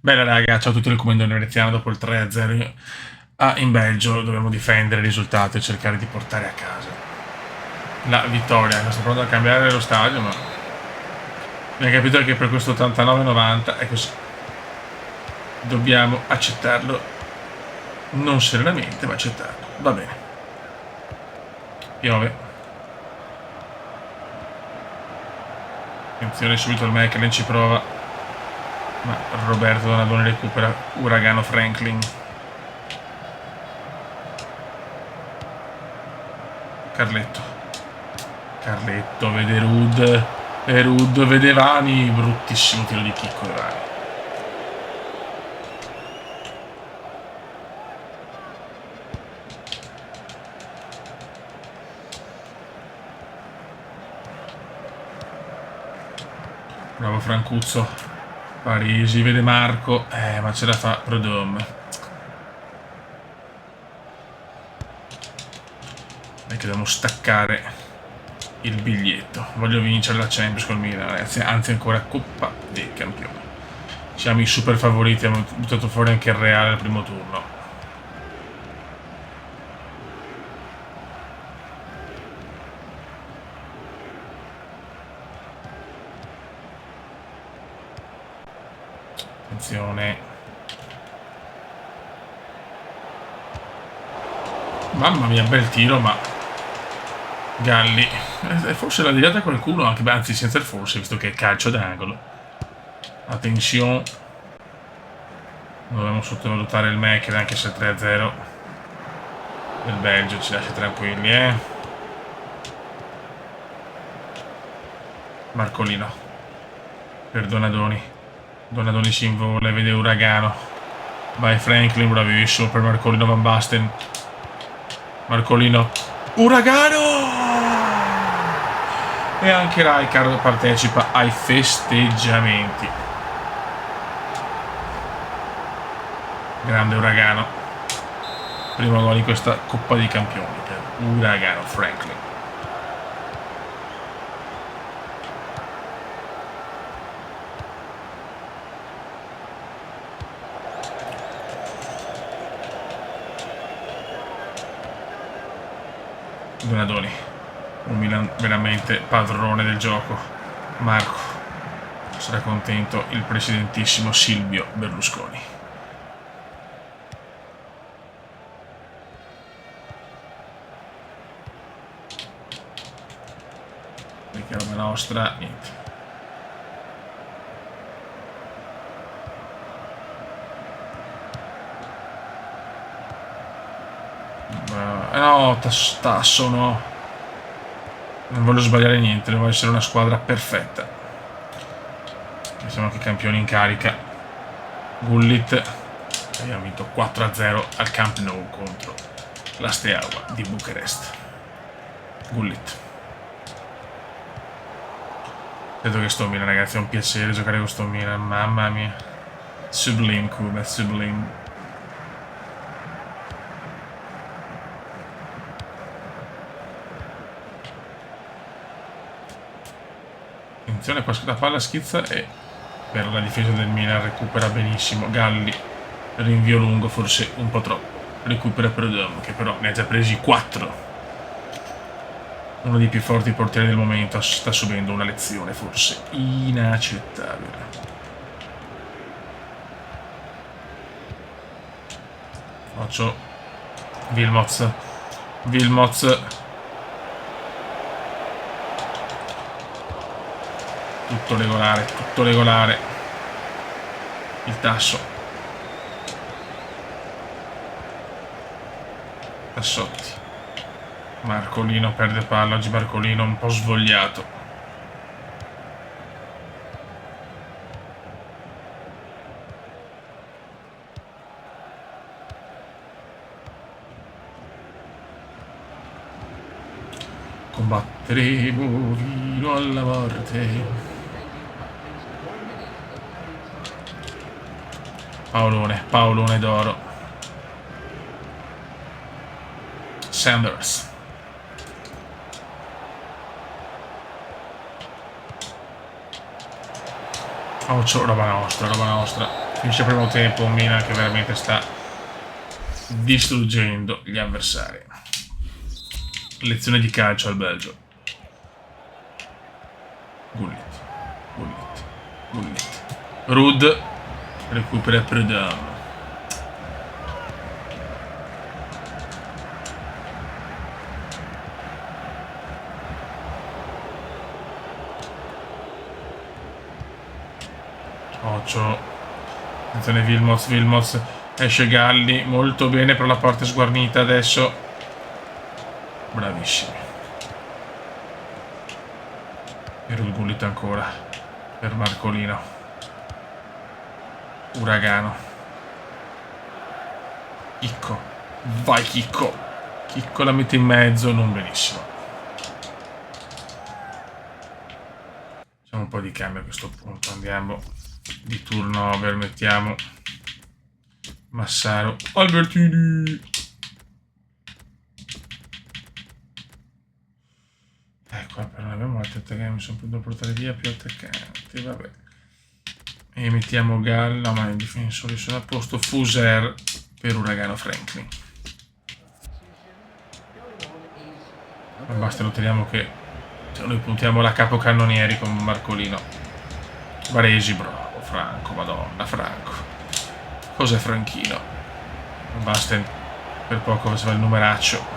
Bella raga, ciao a tutti, il comando veneziano dopo il 3-0 in Belgio. Dobbiamo difendere il risultato e cercare di portare a casa la vittoria. Sto pronto a cambiare lo stadio, ma abbiamo capito che per questo 89-90 è così. Dobbiamo accettarlo, non serenamente, ma accettarlo. Va bene. Piove. Attenzione, subito il Mechelen ci prova, ma Roberto Donadoni recupera. Uragano Franklin. Carletto vede Rud. E Rud vede Vani. Bruttissimo tiro di Chicco e Vani. Bravo Francuzzo. Parisi vede Marco. Ma ce la fa Prodome. E che dobbiamo staccare il biglietto. Voglio vincere la Champions col Milan, ragazzi. Anzi, ancora Coppa dei Campioni. Siamo i super favoriti. Abbiamo buttato fuori anche il Reale al primo turno. Attenzione. Mamma mia, bel tiro, ma Galli. Forse l'ha deviata qualcuno, anche, anzi senza il forse, visto che è calcio d'angolo. Attenzione. Non dobbiamo sottovalutare il Mechelen, anche se 3-0 del Belgio ci lascia tranquilli, Marcolino per Donadoni. Donadoni si invola e vede Uragano. Vai Franklin, bravissimo per Marcolino Van Basten. Marcolino. Uragano! E anche Rijkaard partecipa ai festeggiamenti. Grande Uragano. Primo gol in questa Coppa dei Campioni per Uragano Franklin. Donadoni, un Milan veramente padrone del gioco. Marco, sarà contento il presidentissimo Silvio Berlusconi. Che roba nostra, niente. No, Tasso no. Non voglio sbagliare niente, devo essere una squadra perfetta. E siamo anche campioni in carica. Gullit. Abbiamo vinto 4-0 al Camp Nou contro la Steaua di Bucarest. Gullit. Vedo che sto Milan, ragazzi, è un piacere giocare con sto Milan, mamma mia. Sublime, Cuba, sublime. Attenzione, questa palla schizza e per la difesa del Milan recupera benissimo Galli. Rinvio lungo, forse un po' troppo. Recupera Prodome, che però ne ha già presi 4. Uno dei più forti portieri del momento sta subendo una lezione forse inaccettabile. Faccio Wilmots. Tutto regolare. Il Tasso. Tassotti. Marcolino perde palla, oggi Marcolino un po' svogliato. Combatteremo fino alla morte. Paolone d'oro. Sanders. Oh, roba nostra. Finisce il primo tempo, un Milan che veramente sta distruggendo gli avversari. Lezione di calcio al Belgio. Gullit, Gullit, Gullit. Rud recupera Prud'homme. Occhio. Attenzione Wilmots, esce Galli, molto bene, però la porta è sguarnita adesso. Bravissimi. E Rud Gullit ancora per Marcolino. Uragano. Chicco. Vai Chicco. Chicco la mette in mezzo, non benissimo. Facciamo un po' di cambio a questo punto, andiamo di turnover, mettiamo Massaro, Albertini. Ecco, però non abbiamo altri attaccanti, mi sono potuto portare via più attaccanti, vabbè. E mettiamo Galla, ma i difensori sono a posto. Fuser per Uragano Franklin. Ma basta, lo teniamo che noi puntiamo la capocannonieri con Marcolino. Baresi, bravo, Franco, madonna, Franco. Cos'è Franchino? Basta, per poco faceva il numeraccio.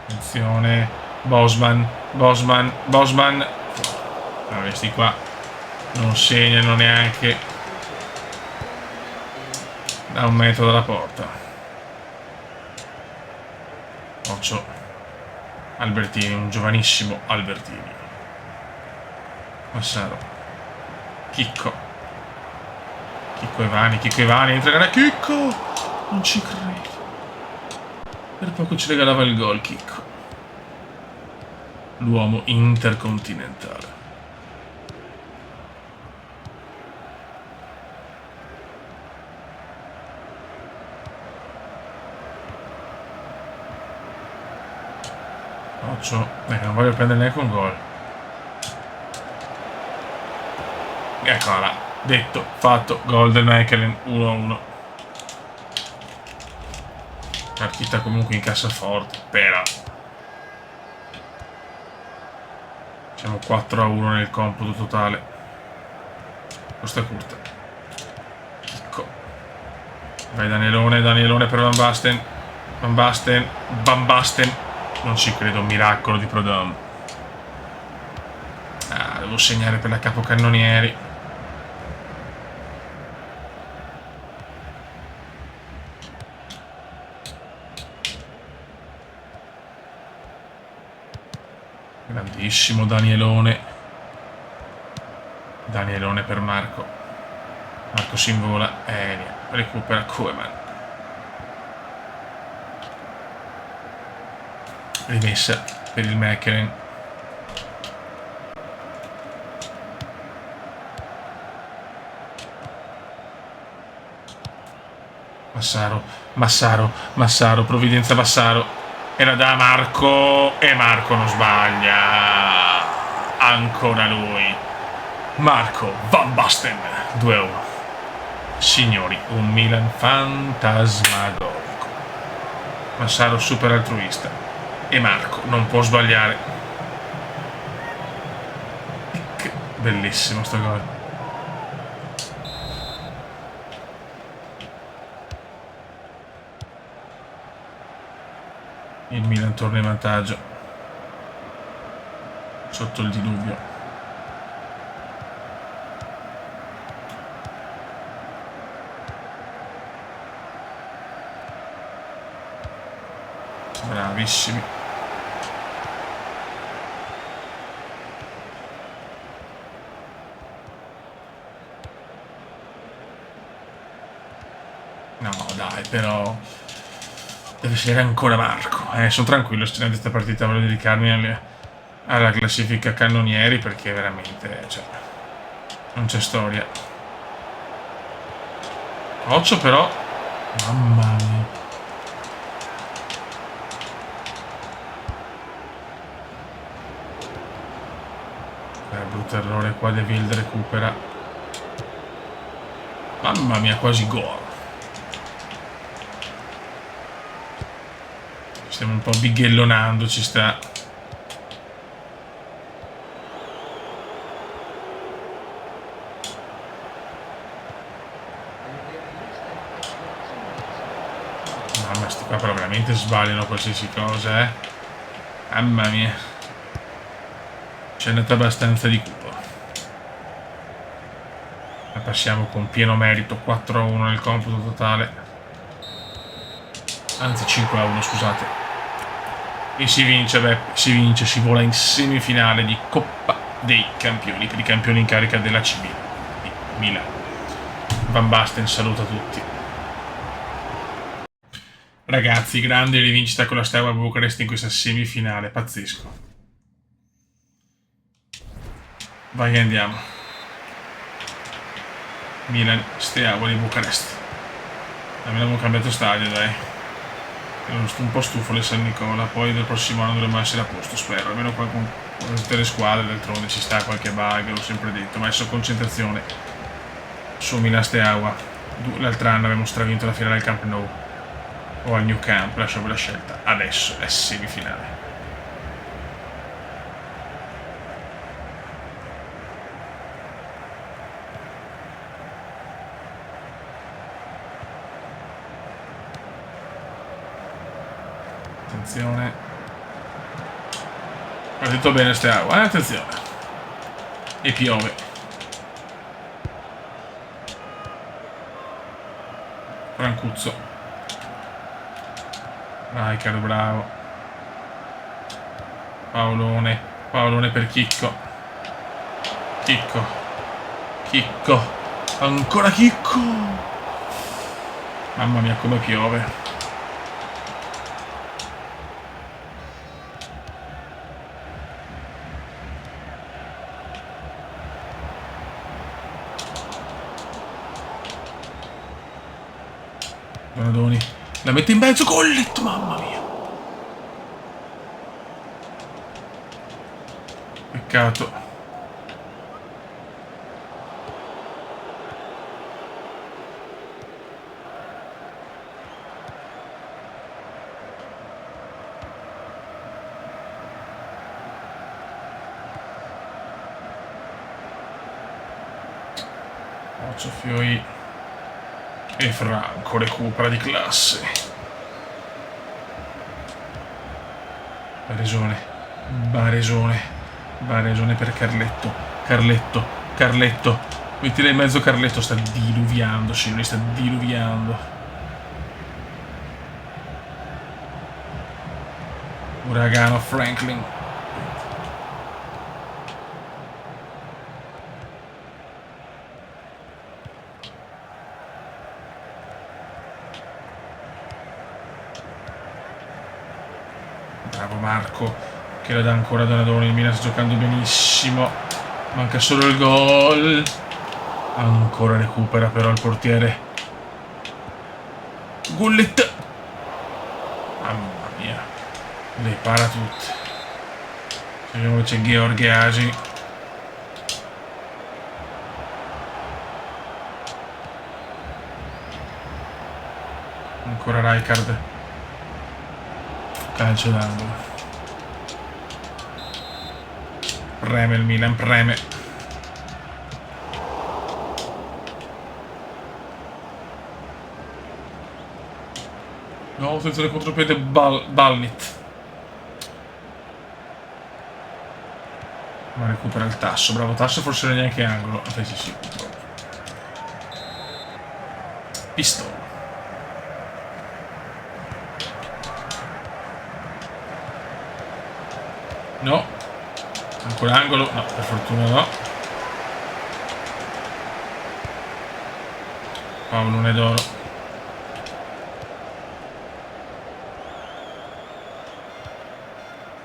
Attenzione, Bosman. Questi qua non segnano neanche da 1 metro dalla porta. Occhio. Albertini, un giovanissimo Albertini. Massaro. Chicco Ivani, entra in area. Chicco! Non ci credo. Per poco ci regalava il gol, Chicco. L'uomo intercontinentale. Occhio. Non voglio prendere neanche un gol. Eccola. Detto, fatto. Gol del Mechelen 1-1. Partita comunque in cassaforte. Però siamo 4-1 nel computo totale. Questa è curta. Chicco. Vai Danielone per Van Basten. Non ci credo, un miracolo di Prud'homme. Devo segnare per la capocannonieri. Grandissimo Danielone per Marco si invola, recupera Koeman, rimessa per il Mechelen. Massaro, provvidenza Massaro. Era da Marco e Marco non sbaglia. Ancora lui. Marco Van Basten 2-1. Signori, un Milan fantasmagorico. Massaro super altruista e Marco non può sbagliare. Bellissimo sto gol. Il Milan torna in vantaggio sotto il diluvio. Bravissimi. No dai, però deve essere ancora Marco. Sono tranquillo di questa partita, voglio dedicarmi alla classifica cannonieri perché veramente, cioè, non c'è storia. Occhio però, mamma mia. Brutto errore qua, De Wild recupera. Mamma mia, quasi gol. Stiamo un po' bighellonando, ci sta. Mamma, sti qua però veramente sbagliano qualsiasi cosa, eh. Mamma mia. C'è andata abbastanza di culo. La passiamo con pieno merito, 4-1 nel computo totale. Anzi 5-1, scusate. E si vince, Beppe, si vince, si vola in semifinale di Coppa dei Campioni, per i campioni in carica della CB di Milano. Van Basten saluta tutti. Ragazzi, grande rivincita con la Steaua Bucarest in questa semifinale, pazzesco. Vai, andiamo. Milan, Steaua di Bucarest. Abbiamo cambiato stadio, dai. Ero un po' stufo le San Nicola, poi del prossimo anno dovremmo essere a posto, spero. Almeno qua con tutte le squadre, d'altronde ci sta qualche bug, l'ho sempre detto, ma adesso concentrazione su Milan Steaua. L'altro anno abbiamo stravinto la finale al Camp Nou o al New Camp, lasciamo la scelta. Adesso è semifinale. Attenzione. Ho detto bene Steaua, attenzione. E piove. Francuzzo. Rijkaard, bravo. Paolone. Paolone per Chicco. Chicco. Chicco. Ancora Chicco. Mamma mia come piove. Donadoni. La mette in mezzo, Gollet, mamma mia. Peccato. Occhio Fioi. E Franco recupera di classe. Baresone. Baresone. Baresone per Carletto. Carletto. Carletto. Mettila in mezzo Carletto. Sta diluviando. Sciloni sta diluviando. Uragano Franklin. Bravo Marco, che la dà ancora a Donadoni. Il Milan sta giocando benissimo. Manca solo il gol. Ancora recupera però il portiere. Gullit. Mamma mia. Le para tutte. Vediamo che c'è Gheorghiagi. Ancora Rijkaard. Calcio d'angolo. Preme il Milan, preme. No, attenzione contropiede Balnit. Ma recupera il Tasso, bravo Tasso, forse non è neanche angolo. Sì, sì. Pistola. No. Ancora angolo? No, per fortuna no. Paolone d'oro.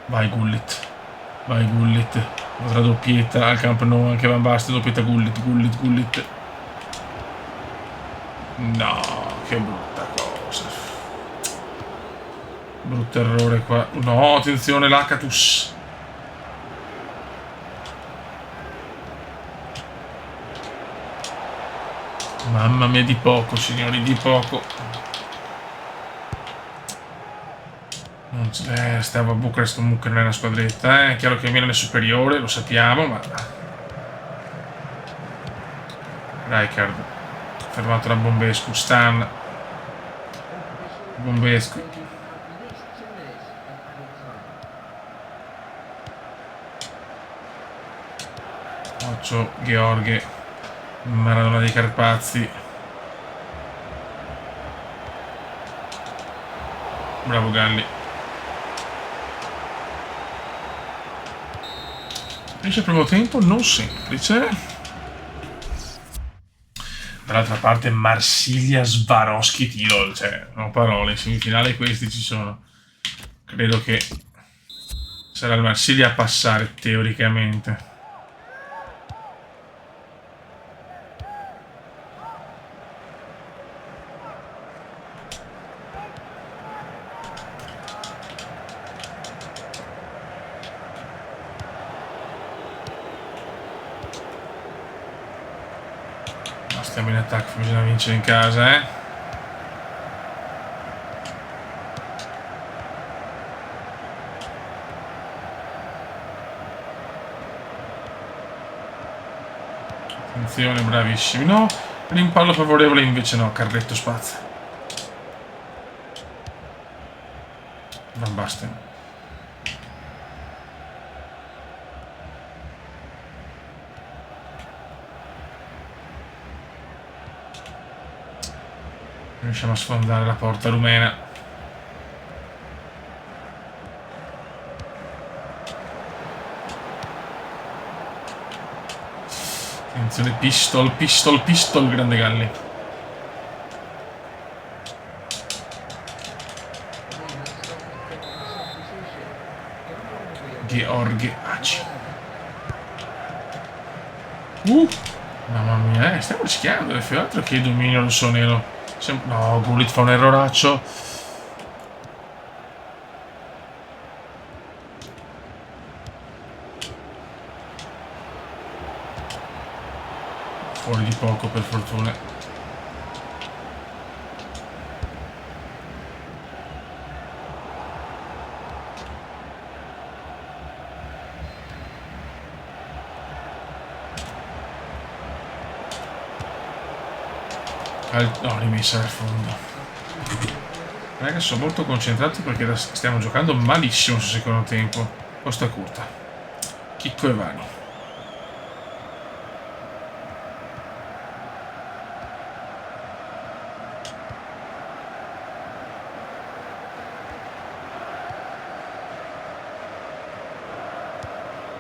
Vai Gullit. Vai Gullit. Otra doppietta al Camp Nou, anche Van Basten, doppietta Gullit. No, che brutta cosa. Brutto errore qua. No, attenzione, l'Acatus. Mamma mia, di poco, signori, di poco. Non stava Bucarest comunque non è una squadretta, È chiaro che Milan è superiore, lo sappiamo, ma... Rijkaard, fermato da Bombescu, Stan. Bombescu. Occhio, Gheorghe, Maradona dei Carpazzi. Bravo Galli. Finisce il primo tempo, non semplice. Dall'altra parte Marsiglia, Swarovski, Tirol, cioè, non ho parole, in semifinale questi ci sono. Credo che sarà il Marsiglia a passare, teoricamente. Ma stiamo in attacco, bisogna vincere in casa, Attenzione, bravissimi. No, rimpallo favorevole invece no, Carretto spazza. Van Basten. Riusciamo a sfondare la porta rumena. Attenzione, pistol, grande Galli. Gheorghe Aci. Mamma mia, stiamo rischiando, è più altro che il dominio rossonero. No, Gullit fa un erroraccio. Fuori di poco, per fortuna. No, rimessa al fondo. Ragazzi, sono molto concentrato perché stiamo giocando malissimo sul secondo tempo. Costa curta. Chicco e Vani.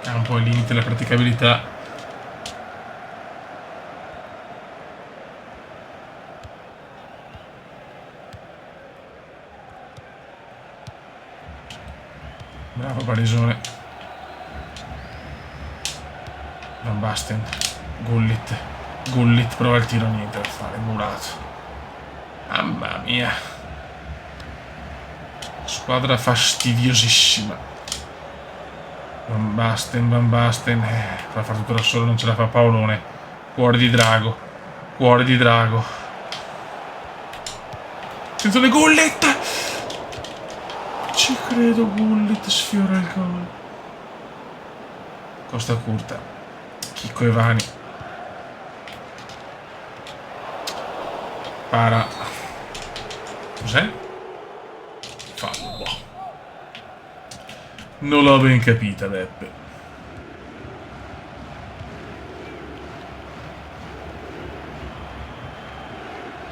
Ha un po' al limite la praticabilità. Bravo Barisone. Van Basten. Gullit prova il tiro, niente da fare, murato. Mamma mia. Squadra fastidiosissima. Van Basten. Per fare tutto da solo non ce la fa Paolone. Cuore di drago. Attenzione, Gullit! Ci credo, Gullit sfiora il gol. Costa curta. Chicco e Vani. Para. Cos'è? Fallo. Non l'ho ben capita, Beppe.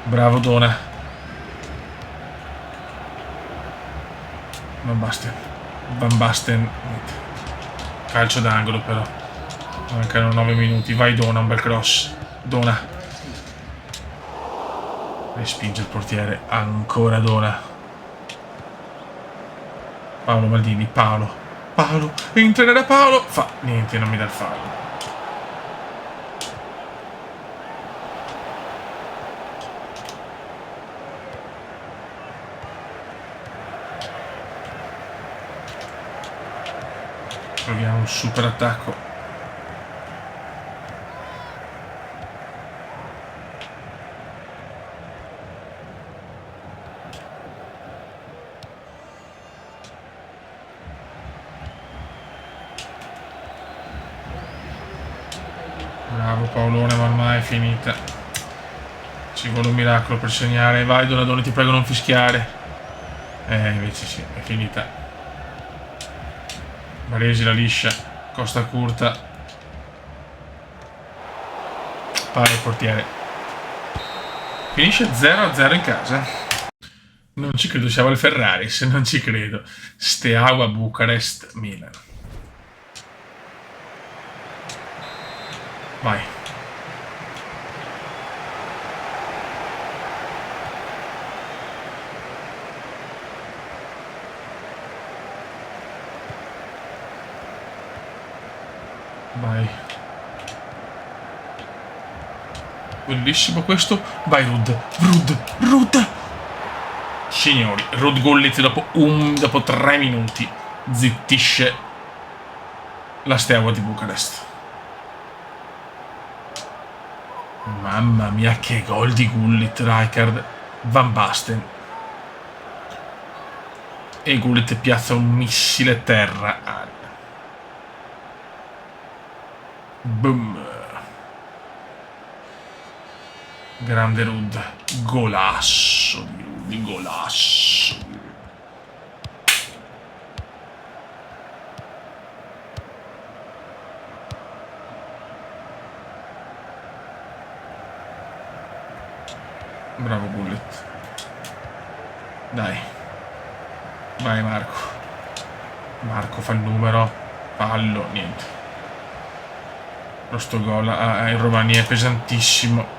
Bravo Dona. Van Basten. Calcio d'angolo però. Mancano 9 minuti. Vai Dona, un bel cross. Dona. Respinge il portiere. Ancora Dona. Paolo Maldini. Paolo. Entrerà Paolo. Fa. Niente, non mi dà il fallo. Proviamo un super attacco. Bravo Paolone, ma ormai è finita. Ci vuole un miracolo per segnare. Vai Donadoni, ti prego non fischiare. Invece sì, è finita. Baresi la liscia. Costa curta. Pare il portiere. Finisce 0-0 in casa. Non ci credo, siamo al Ferrari, se non ci credo. Steaua, Bucarest, Milan. Vai. Vai. Bellissimo questo. Vai Rud. Signori, Rud Gullit dopo 3 minuti zittisce la Steaua di Bucarest. Mamma mia, che gol di Gullit, Rijkaard, Van Basten. E Gullit piazza un missile terra. Boom. Grande Rud. Golasso di Rud, golasso. Bravo Gullit. Dai. Vai Marco. Marco fa il numero. Fallo, niente. Lo sto gol in Romania è pesantissimo.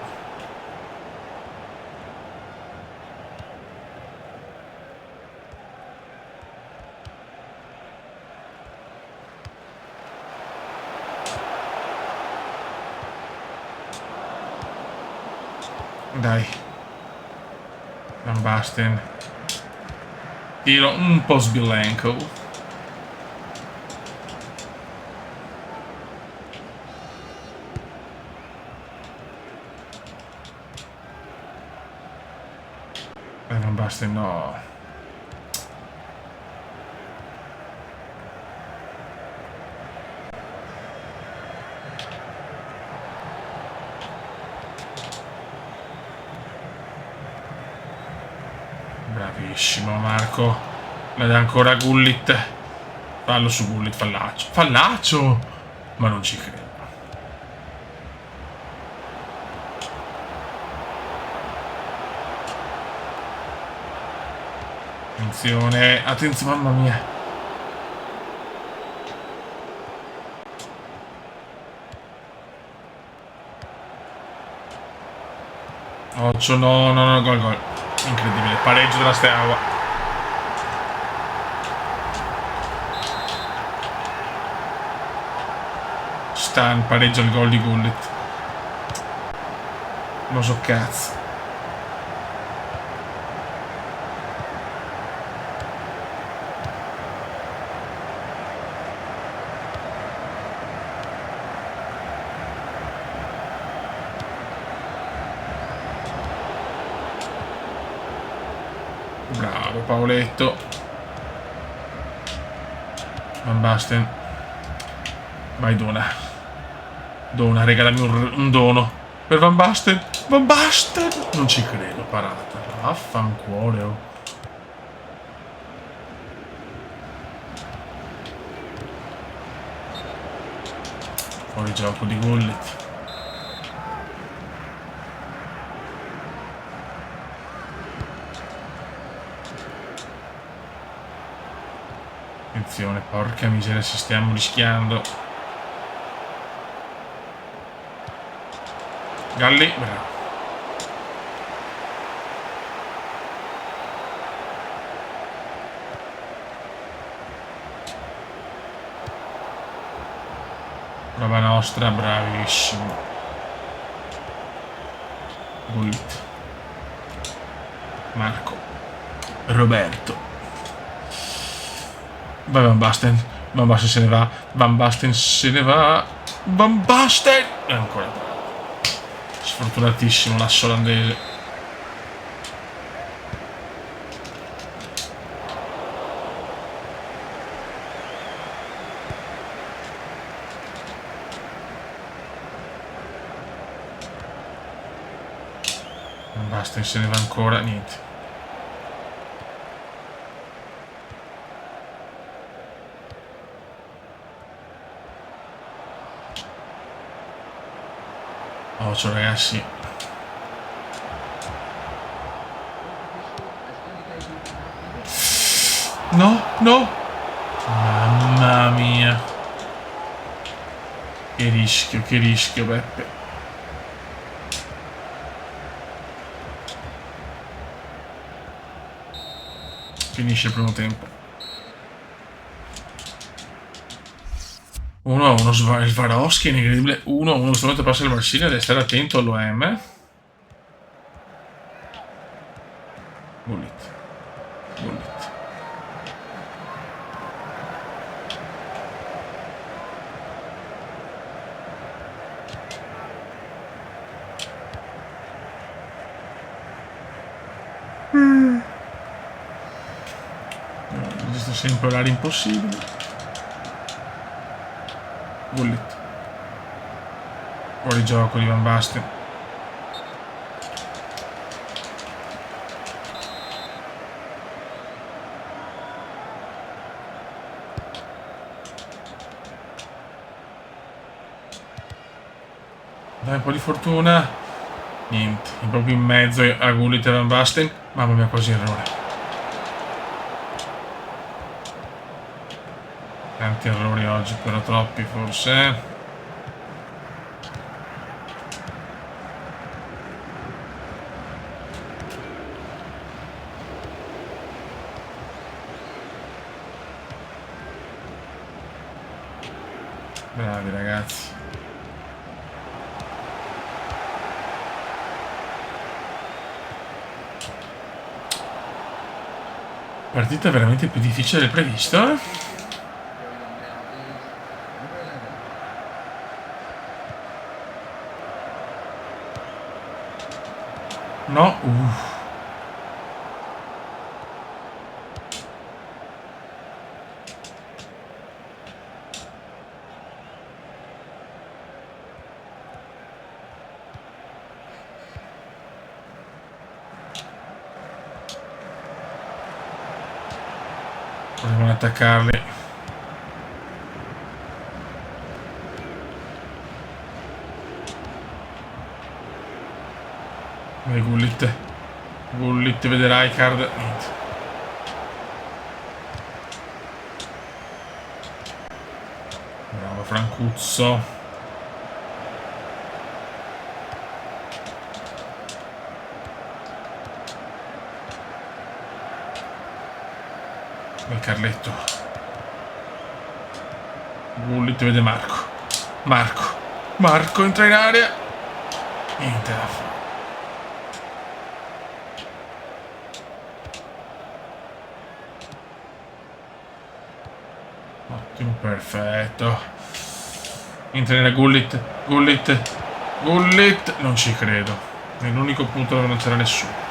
Dai. Van Basten. Tiro un po' sbilenco. Van Basten no. Bravissimo Marco. La dà ancora Gullit. Fallo su Gullit, fallaccio. Fallaccio! Ma non ci credo. Attenzione, attenzione, mamma mia. Occhio, no, gol. Incredibile, pareggio della Steaua. Stan pareggia il gol di Gullit. Lo so cazzo. Bravo Paoletto. Van Basten. Vai Dona, regalami un dono. Per Van Basten. Van Basten! Non ci credo, parata. Vaffanculo. Oh. Fuori gioco di Gullit. Attenzione, porca miseria, ci stiamo rischiando. Galli, bravo. Prova nostra, bravissimo. Gullit. Marco. Roberto. Vai Van Basten. Van Basten se ne va. Van Basten se ne va. Van Basten! E ancora bravo. Sfortunatissimo l'asso olandese. Non basta, se ne va ancora, niente. Occhio ragazzi. No, no. Mamma mia. Che rischio, Beppe. Finisce il primo tempo. 1-1, Swarovski, incredibile. 1-1, solamente passa il Marsiglia, deve stare attento all'OM. Gullit. Esistono sempre orari impossibili. Gullit. Fuori gioco di Van Basten. Dai, un po' di fortuna. Niente, proprio in mezzo a Gullit e Van Basten. Mamma mia, quasi errore. Tanti errori oggi, però troppi forse. Bravi ragazzi. Partita veramente più difficile del previsto, eh? No, proviamo ad attaccarli. Vai Gullit. Gullit, vedrai Card. Niente. Bravo Francuzzo. Vai Carletto. Gullit vede Marco. Marco entra in area. Niente da fare. Ottimo, perfetto. Entra nella Gullit. Non ci credo. È l'unico punto dove non c'era nessuno.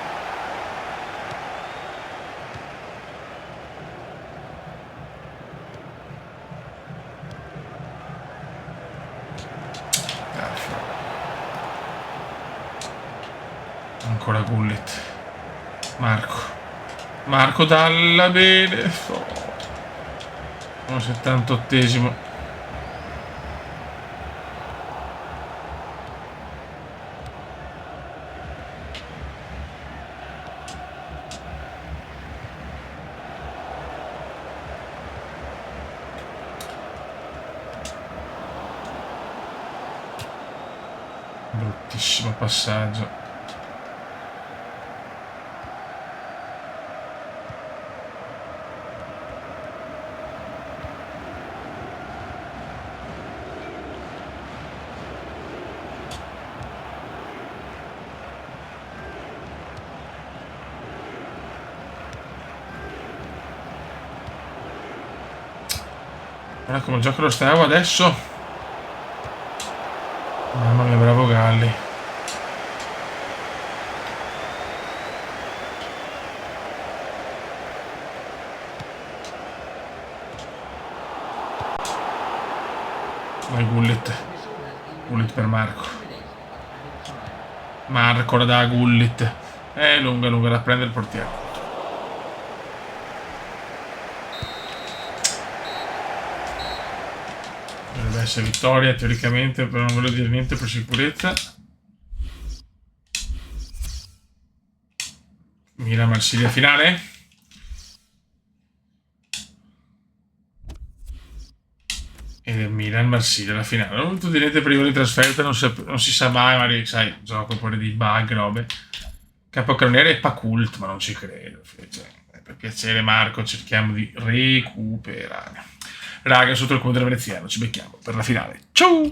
Ancora Gullit. Marco dalla bene. Oh. 78esimo. Bruttissimo passaggio. Guarda come gioca lo stavo adesso. Mamma mia, bravo Galli. Vai Gullit per Marco. Marco da Gullit. È lunga da prendere il portiere. Dovrebbe essere vittoria teoricamente, però non voglio dire niente per sicurezza. Milan-Marsiglia finale. E Milan-Marsiglia la finale. Non tutto niente per i di trasferta, non si sa mai, magari sai, gioco pure di bug, robe. Capocannoniere e Pacult, ma non ci credo. Cioè, per piacere Marco, cerchiamo di recuperare. Raga, sotto il cuore del veneziano, ci becchiamo per la finale. Ciao!